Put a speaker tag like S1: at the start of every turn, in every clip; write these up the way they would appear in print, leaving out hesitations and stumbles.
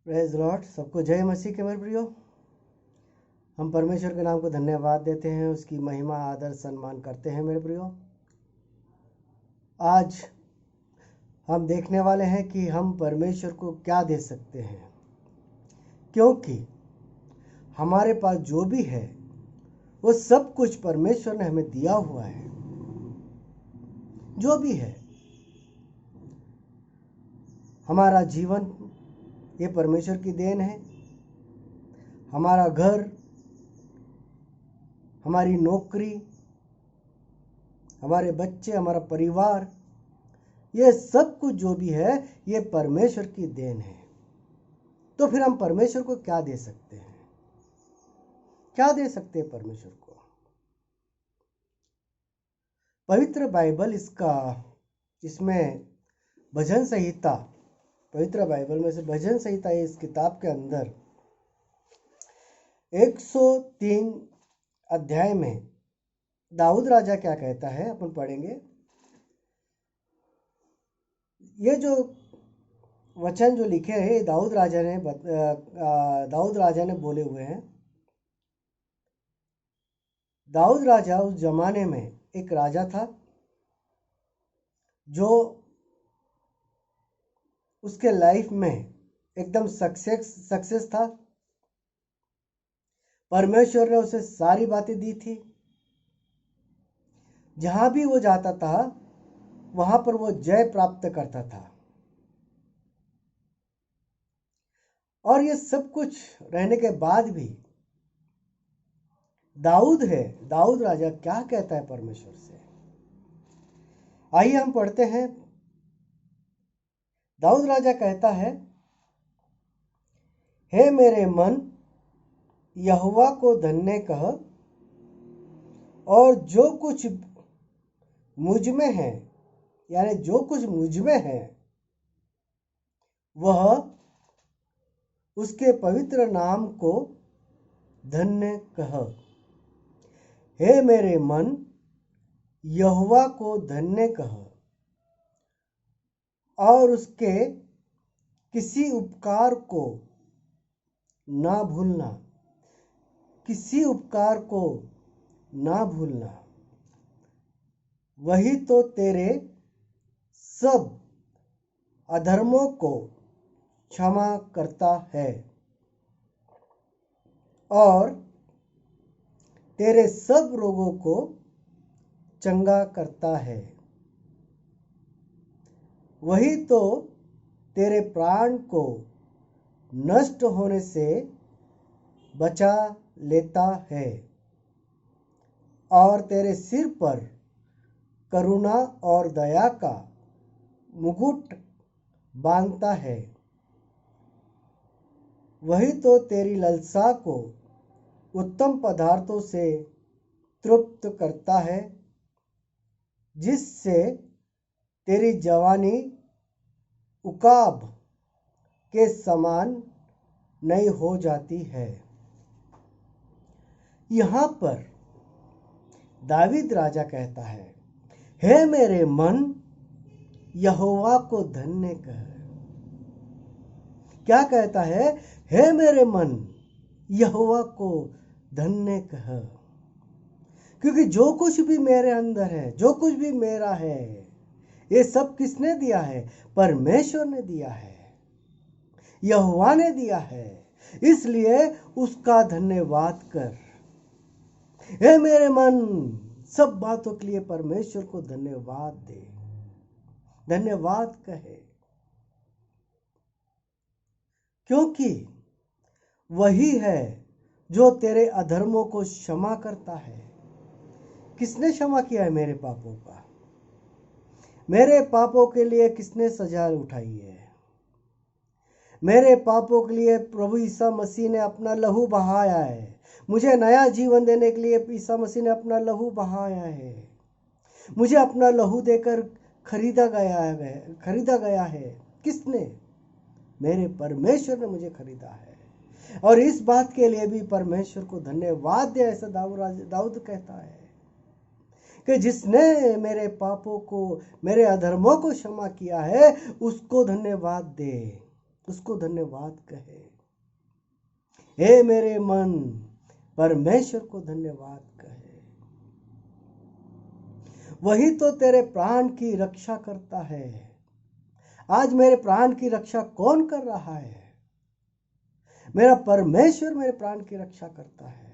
S1: Praise Lord. सबको जय मसीह के मेरे प्रियो। हम परमेश्वर के नाम को धन्यवाद देते हैं, उसकी महिमा आदर सम्मान करते हैं मेरे प्रियो। आज हम देखने वाले हैं कि हम परमेश्वर को क्या दे सकते हैं, क्योंकि हमारे पास जो भी है वो सब कुछ परमेश्वर ने हमें दिया हुआ है। जो भी है, हमारा जीवन ये परमेश्वर की देन है। हमारा घर, हमारी नौकरी, हमारे बच्चे, हमारा परिवार, ये सब कुछ जो भी है ये परमेश्वर की देन है। तो फिर हम परमेश्वर को क्या दे सकते हैं? क्या दे सकते हैं परमेश्वर को? पवित्र बाइबल इसमें भजन संहिता, पवित्र बाइबल में से भजन संहिता, इस किताब के अंदर 103 अध्याय में दाऊद राजा क्या कहता है अपन पढ़ेंगे। ये जो वचन जो लिखे हैं दाऊद राजा ने बोले हुए हैं। दाऊद राजा उस जमाने में एक राजा था जो उसके लाइफ में एकदम सक्सेस था। परमेश्वर ने उसे सारी बातें दी थी। जहां भी वो जाता था वहां पर वो जय प्राप्त करता था। और ये सब कुछ रहने के बाद भी दाऊद राजा क्या कहता है परमेश्वर से? आइए हम पढ़ते हैं। दाऊद राजा कहता है, हे मेरे मन, यहोवा को धन्य कह, और जो कुछ मुझ में है, यानी जो कुछ मुझ में है वह उसके पवित्र नाम को धन्य कह। हे मेरे मन, यहोवा को धन्य कह, और उसके किसी उपकार को ना भूलना, किसी उपकार को ना भूलना। वही तो तेरे सब अधर्मों को क्षमा करता है और तेरे सब रोगों को चंगा करता है। वही तो तेरे प्राण को नष्ट होने से बचा लेता है और तेरे सिर पर करुणा और दया का मुकुट बांधता है। वही तो तेरी लालसा को उत्तम पदार्थों से तृप्त करता है, जिससे तेरी जवानी उकाब के समान नई हो जाती है। यहाँ पर दावीद राजा कहता है, हे मेरे मन, यहोवा को धन्य कह। क्या कहता है? हे मेरे मन, यहोवा को धन्य कह। क्योंकि जो कुछ भी मेरे अंदर है, जो कुछ भी मेरा है, ये सब किसने दिया है? परमेश्वर ने दिया है, यहोवा ने दिया है। इसलिए उसका धन्यवाद कर। हे मेरे मन, सब बातों के लिए परमेश्वर को धन्यवाद दे, धन्यवाद कहे, क्योंकि वही है जो तेरे अधर्मों को क्षमा करता है। किसने क्षमा किया है मेरे पापों का? मेरे पापों के लिए किसने सजा उठाई है? मेरे पापों के लिए प्रभु ईसा मसीह ने अपना लहू बहाया है। मुझे नया जीवन देने के लिए ईसा मसीह ने अपना लहू बहाया है। मुझे अपना लहू देकर खरीदा गया है। किसने? मेरे परमेश्वर ने मुझे खरीदा है। और इस बात के लिए भी परमेश्वर को धन्यवाद दे। ऐसा दाऊद कहता है कि जिसने मेरे पापों को, मेरे अधर्मों को क्षमा किया है, उसको धन्यवाद दे। उसको धन्यवाद कहे। हे मेरे मन, परमेश्वर को धन्यवाद कहे। वही तो तेरे प्राण की रक्षा करता है। आज मेरे प्राण की रक्षा कौन कर रहा है? मेरा परमेश्वर मेरे प्राण की रक्षा करता है।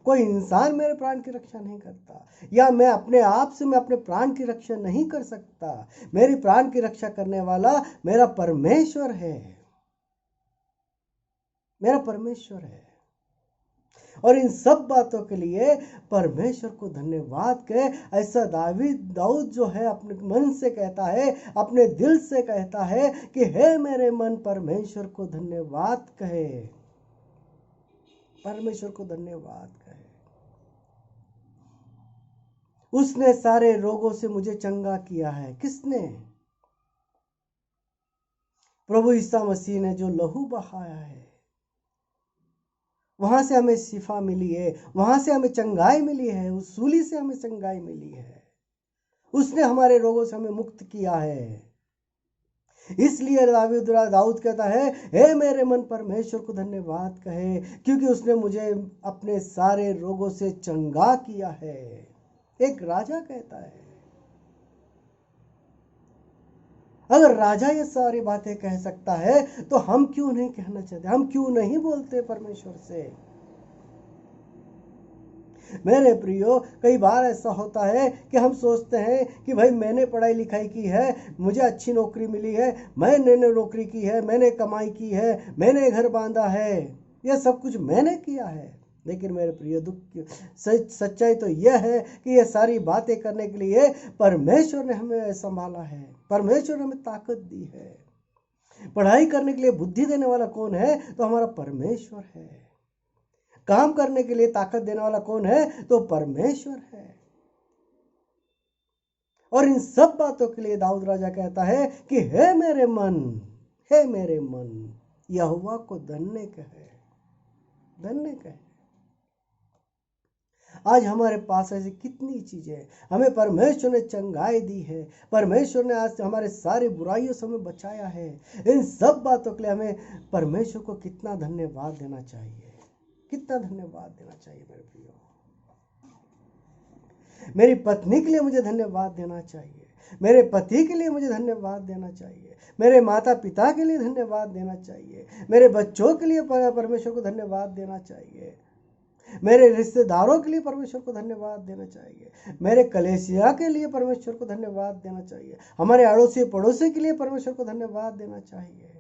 S1: कोई इंसान मेरे प्राण की रक्षा नहीं करता, या मैं अपने आप से मैं अपने प्राण की रक्षा नहीं कर सकता। मेरी प्राण की रक्षा करने वाला मेरा परमेश्वर है, मेरा परमेश्वर है। और इन सब बातों के लिए परमेश्वर को धन्यवाद कहे। ऐसा दाऊद जो है अपने मन से कहता है, अपने दिल से कहता है कि हे मेरे मन, परमेश्वर को धन्यवाद कहे, परमेश्वर को धन्यवाद कहे। उसने सारे रोगों से मुझे चंगा किया है। किसने? प्रभु ईसा मसीह ने जो लहू बहाया है, वहां से हमें शिफा मिली है, वहां से हमें चंगाई मिली है, उस सूली से हमें चंगाई मिली है। उसने हमारे रोगों से हमें मुक्त किया है। इसलिए दाऊद कहता है, हे मेरे मन, परमेश्वर को धन्यवाद कहे, क्योंकि उसने मुझे अपने सारे रोगों से चंगा किया है। एक राजा कहता है। अगर राजा ये सारी बातें कह सकता है तो हम क्यों नहीं कहना चाहते? हम क्यों नहीं बोलते परमेश्वर से? मेरे प्रियो, कई बार ऐसा होता है कि हम सोचते हैं कि भाई मैंने पढ़ाई लिखाई की है, मुझे अच्छी नौकरी मिली है, मैंने नौकरी की है, मैंने कमाई की है, मैंने घर बांधा है, यह सब कुछ मैंने किया है। लेकिन मेरे प्रिय, दुख सच्चाई तो यह है कि ये सारी बातें करने के लिए परमेश्वर ने हमें संभाला है, परमेश्वर ने हमें ताकत दी है। पढ़ाई करने के लिए बुद्धि देने वाला कौन है? तो हमारा परमेश्वर है। काम करने के लिए ताकत देने वाला कौन है? तो परमेश्वर है। और इन सब बातों के लिए दाऊद राजा कहता है कि हे मेरे मन, हे मेरे मन, यहोवा को धन्य कहे, धन्य कहे। आज हमारे पास ऐसी कितनी चीजें हमें परमेश्वर ने चंगाई दी है, परमेश्वर ने आज हमारे सारी बुराइयों से हमें बचाया है। इन सब बातों के लिए हमें परमेश्वर को कितना धन्यवाद देना चाहिए, कितना धन्यवाद देना चाहिए। मेरे प्रियो, मेरी पत्नी के लिए मुझे धन्यवाद देना चाहिए, मेरे पति के लिए मुझे धन्यवाद देना चाहिए, मेरे माता पिता के लिए धन्यवाद देना चाहिए, मेरे बच्चों के लिए परमेश्वर को धन्यवाद देना चाहिए, मेरे रिश्तेदारों के लिए परमेश्वर को धन्यवाद देना चाहिए, मेरे कलेसिया के लिए परमेश्वर को धन्यवाद देना चाहिए, हमारे अड़ोसी पड़ोसी के लिए परमेश्वर को धन्यवाद देना चाहिए।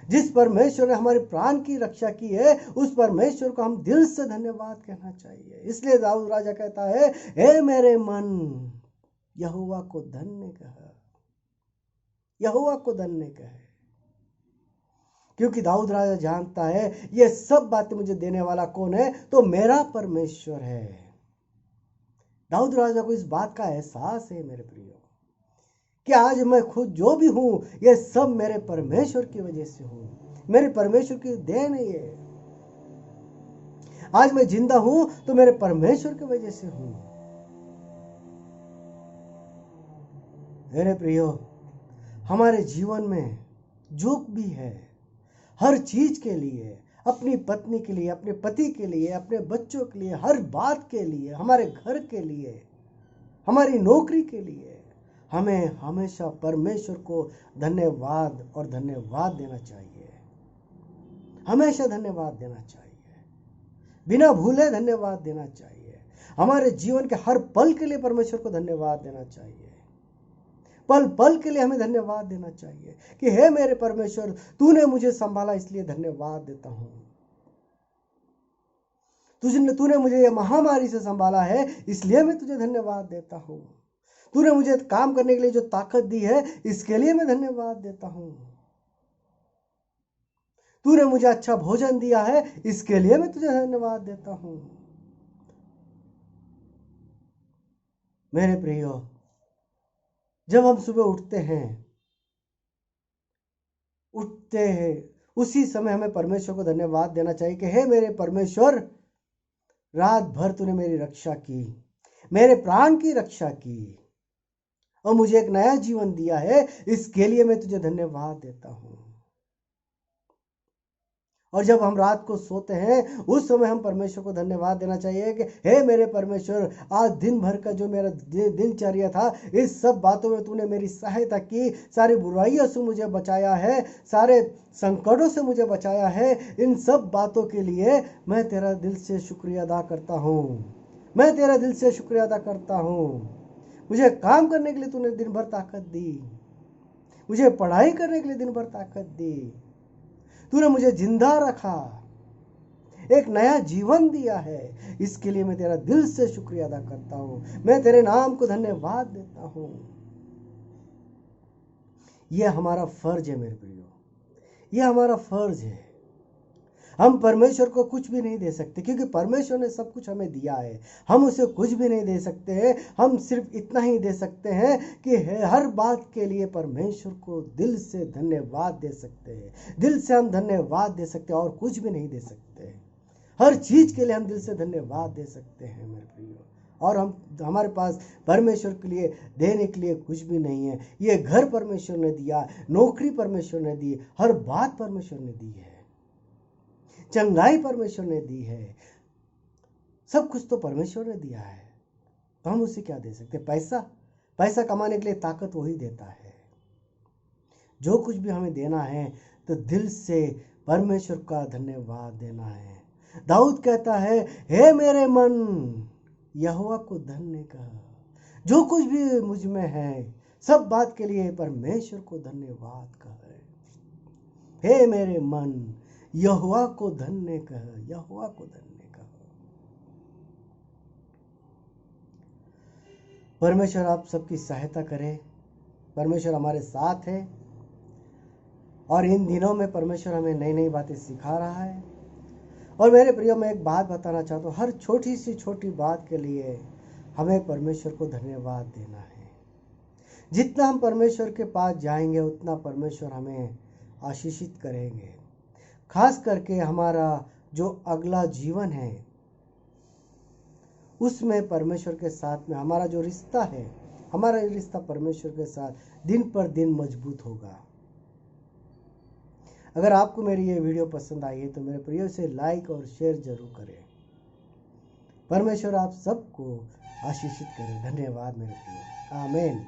S1: जिस परमेश्वर ने हमारे प्राण की रक्षा की है, उस परमेश्वर को हम दिल से धन्यवाद कहना चाहिए। इसलिए दाऊद राजा कहता है, हे मेरे मन, यहोवा को धन्य कह, यहोवा को धन्य कह। क्योंकि दाऊद राजा जानता है ये सब बातें मुझे देने वाला कौन है? तो मेरा परमेश्वर है। दाऊद राजा को इस बात का एहसास है मेरे प्रियो, कि आज मैं खुद जो भी हूं, ये सब मेरे परमेश्वर की वजह से हूं, मेरे परमेश्वर की देन है ये। आज मैं जिंदा हूं तो मेरे परमेश्वर की वजह से हूं। मेरे प्रियो, हमारे जीवन में जो भी है, हर चीज के लिए, अपनी पत्नी के लिए, अपने पति के लिए, अपने बच्चों के लिए, हर बात के लिए, हमारे घर के लिए, हमारी नौकरी के लिए, हमें हमेशा परमेश्वर को धन्यवाद और धन्यवाद देना चाहिए। हमेशा धन्यवाद देना चाहिए, बिना भूले धन्यवाद देना चाहिए। हमारे जीवन के हर पल के लिए परमेश्वर को धन्यवाद देना चाहिए। पल पल के लिए हमें धन्यवाद देना चाहिए कि हे मेरे परमेश्वर, तूने मुझे संभाला, इसलिए धन्यवाद देता हूं। तूने मुझे ये महामारी से संभाला है, इसलिए मैं तुझे धन्यवाद देता हूं। तूने मुझे काम करने के लिए जो ताकत दी है, इसके लिए मैं धन्यवाद देता हूं। तूने मुझे अच्छा भोजन दिया है, इसके लिए मैं तुझे धन्यवाद देता हूं। मेरे प्रियो, जब हम सुबह उठते हैं उसी समय हमें परमेश्वर को धन्यवाद देना चाहिए कि हे मेरे परमेश्वर, रात भर तूने मेरी रक्षा की, मेरे प्राण की रक्षा की, और मुझे एक नया जीवन दिया है, इसके लिए मैं तुझे धन्यवाद देता हूँ। और जब हम रात को सोते हैं उस समय हम परमेश्वर को धन्यवाद देना चाहिए कि हे मेरे परमेश्वर, आज दिन भर का जो मेरा दिनचर्या था, इस सब बातों में तूने मेरी सहायता की, सारी बुराइयों से मुझे बचाया है, सारे संकटों से मुझे बचाया है। इन सब बातों के लिए मैं तेरा दिल से शुक्रिया अदा करता हूँ। मैं तेरा दिल से शुक्रिया अदा करता हूँ। मुझे काम करने के लिए तूने दिन भर ताकत दी, मुझे पढ़ाई करने के लिए दिन भर ताकत दी, तूने मुझे जिंदा रखा, एक नया जीवन दिया है। इसके लिए मैं तेरा दिल से शुक्रिया अदा करता हूँ। मैं तेरे नाम को धन्यवाद देता हूँ। यह हमारा फर्ज है मेरे प्रियो, यह हमारा फर्ज है। हम परमेश्वर को कुछ भी नहीं दे सकते क्योंकि परमेश्वर ने सब कुछ हमें दिया है। हम उसे कुछ भी नहीं दे सकते हैं। हम सिर्फ इतना ही दे सकते हैं कि हर बात के लिए परमेश्वर को दिल से धन्यवाद दे सकते हैं। दिल से हम धन्यवाद दे सकते हैं और कुछ भी नहीं दे सकते। हर चीज के लिए हम दिल से धन्यवाद दे सकते हैं मेरे प्रियो। और हमारे पास परमेश्वर के लिए देने के लिए कुछ भी नहीं है। ये घर परमेश्वर ने दिया, नौकरी परमेश्वर ने दी, हर बात परमेश्वर ने दी है, चंगाई परमेश्वर ने दी है, सब कुछ तो परमेश्वर ने दिया है। तो हम उसे क्या दे सकते? पैसा कमाने के लिए ताकत वही देता है। जो कुछ भी हमें देना है तो दिल से परमेश्वर का धन्यवाद देना है। दाऊद कहता है, हे मेरे मन यहोवा को धन्य कह। जो कुछ भी मुझ में है सब बात के लिए परमेश्वर को धन्यवाद कह। हे मेरे मन यहोवा को धन्य कह, यहोवा को धन्य कह। परमेश्वर आप सबकी सहायता करे। परमेश्वर हमारे साथ है और इन दिनों में परमेश्वर हमें नई नई बातें सिखा रहा है। और मेरे प्रियो, मैं एक बात बताना चाहता हूँ, हर छोटी सी छोटी बात के लिए हमें परमेश्वर को धन्यवाद देना है। जितना हम परमेश्वर के पास जाएंगे उतना परमेश्वर हमें आशीषित करेंगे। खास करके हमारा जो अगला जीवन है उसमें परमेश्वर के साथ में हमारा जो रिश्ता है, हमारा रिश्ता परमेश्वर के साथ दिन पर दिन मजबूत होगा। अगर आपको मेरी ये वीडियो पसंद आई है तो मेरे प्रियो से लाइक और शेयर जरूर करें। परमेश्वर आप सबको आशीषित करे। धन्यवाद मेरे प्रियो। आमीन।